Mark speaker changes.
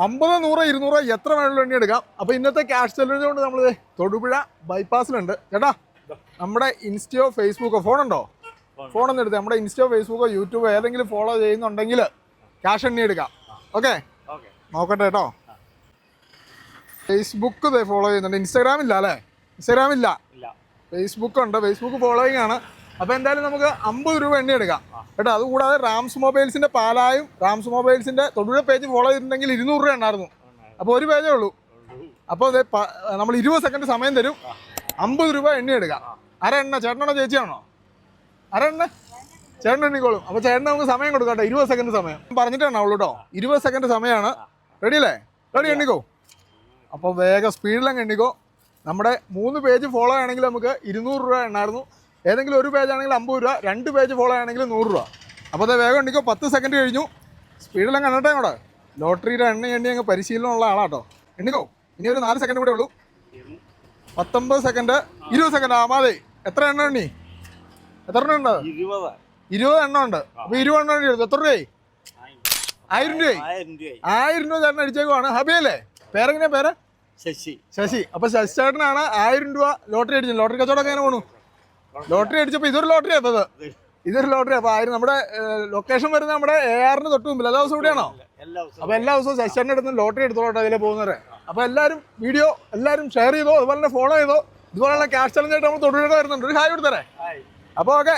Speaker 1: 50, 100, 200 എത്ര വേണമെങ്കിലും എണ്ണി എടുക്കാം. അപ്പോൾ ഇന്നത്തെ ക്യാഷ് ചലഞ്ച് കൊണ്ട് നമ്മൾ തൊടുപുഴ ബൈപ്പാസിലുണ്ട്. ചേട്ടാ, നമ്മുടെ ഇൻസ്റ്റയോ ഫേസ്ബുക്കോ ഫോണുണ്ടോ? ഫോണൊന്നും എടുത്ത് നമ്മുടെ ഇൻസ്റ്റയോ ഫേസ്ബുക്കോ യൂട്യൂബോ ഏതെങ്കിലും ഫോളോ ചെയ്യുന്നുണ്ടെങ്കിൽ ക്യാഷ് എണ്ണി എടുക്കാം. ഓക്കെ, നോക്കട്ടെ കേട്ടോ. ഫേസ്ബുക്ക് ഫോളോ ചെയ്യുന്നുണ്ട്. ഇൻസ്റ്റാഗ്രാം ഇല്ല അല്ലേ? ഇൻസ്റ്റാഗ്രാം ഇല്ല, ഫേസ്ബുക്ക് ഉണ്ട്. ഫേസ്ബുക്ക് ഫോളോയിങ് ആണ്. അപ്പോൾ എന്തായാലും നമുക്ക് 50 രൂപ എണ്ണി എടുക്കാം കേട്ടോ. അതുകൂടാതെ റാംസ് മൊബൈൽസിൻ്റെ പാലായും റാംസ് മൊബൈൽസിൻ്റെ തൊടുപുഴ പേജ് ഫോളോ ചെയ്തിട്ടുണ്ടെങ്കിൽ 200 രൂപ ഉണ്ടായിരുന്നു. അപ്പോൾ ഒരു പേജേ ഉള്ളൂ. അപ്പോൾ അതെ, നമ്മൾ 20 സെക്കൻഡ് സമയം തരും. 50 രൂപ എണ്ണി എടുക്കാം. ആരാ എണ്ണ? ചേട്ടനാണോ ചേച്ചിയാണോ? ആരാ എണ്ണ? ചേട്ടൻ എണ്ണിക്കോളും. അപ്പോൾ ചേട്ടന് നമുക്ക് സമയം കൊടുക്കാം കേട്ടോ. 20 സെക്കൻഡ് സമയം പറഞ്ഞിട്ടാണ് ഉള്ളൂ കേട്ടോ. 20 സെക്കൻഡ് സമയമാണ്. റെഡി അല്ലേ? റെഡി, എണ്ണിക്കോ. അപ്പോൾ വേഗം സ്പീഡിലങ്ങ് എണ്ണിക്കോ. നമ്മുടെ 3 പേജ് ഫോളോ ആണെങ്കിൽ നമുക്ക് 200 രൂപ എണ്ണായിരുന്നു. ഏതെങ്കിലും ഒരു പേജ് ആണെങ്കിൽ 50 രൂപ, 2 പേജ് ഫോളോ ആണെങ്കിൽ 100 രൂപ. അപ്പോൾ അത് വേഗം എണ്ണിക്കോ. 10 സെക്കൻഡ് കഴിഞ്ഞു. സ്പീഡിലങ്ങ് എണ്ണട്ടെ. കൂടെ ലോട്ടറിയുടെ എണ്ണി അങ്ങ് പരിശീലനമുള്ള ആളാട്ടോ. എണ്ണിക്കോ. ഇനി ഒരു 4 സെക്കൻഡ് കൂടെ ഉള്ളൂ. 19 സെക്കൻഡ്, 20 സെക്കൻഡ്. ആമാതെ എത്ര എണ്ണം എണ്ണി? എത്ര എണ്ണം ഉണ്ട്? 20 എണ്ണം ഉണ്ട്. അപ്പോൾ 20 എണ്ണം എണ്ണി എടുത്തു. എത്ര രൂപയായി? 1000 രൂപയായി. 1000 രൂപ ചേട്ടൻ അടിച്ചേക്കുവാണ്. ഹബിയല്ലേ പേരെങ്ങനെയാ? പേര് ശശി. അപ്പോൾ ശശി ചേട്ടനാണ് 1000 രൂപ ലോട്ടറി അടിച്ചത്. ലോട്ടറി കച്ചവടം എങ്ങനെ പോണു? ലോട്ടറി അടിച്ചപ്പോൾ ഇതൊരു ലോട്ടറി ആയത്. ഇതൊരു ലോട്ടറി. അപ്പോൾ 1000 നമ്മുടെ ലൊക്കേഷൻ വരുന്നത് നമ്മുടെ ARന് തൊട്ട് മുമ്പിൽ. എല്ലാ ദിവസവും ഇവിടെയാണോ? അപ്പോൾ എല്ലാ ദിവസവും ശശി ചേട്ടൻ്റെ അടുത്ത് ലോട്ടറി എടുത്തോട്ടെ അതിലെ പോകുന്നവരെ. അപ്പോൾ എല്ലാവരും വീഡിയോ എല്ലാവരും ഷെയർ ചെയ്തോ, അതുപോലെ തന്നെ ഫോളോ ചെയ്തോ. ഇതുപോലുള്ള ക്യാഷ് ചലഞ്ചായിട്ട് നമ്മൾ തൊടുപുഴ വരുന്നുണ്ട്. ഒരു ഹായ് കൊടുത്തരേ. അപ്പോൾ ഓക്കെ.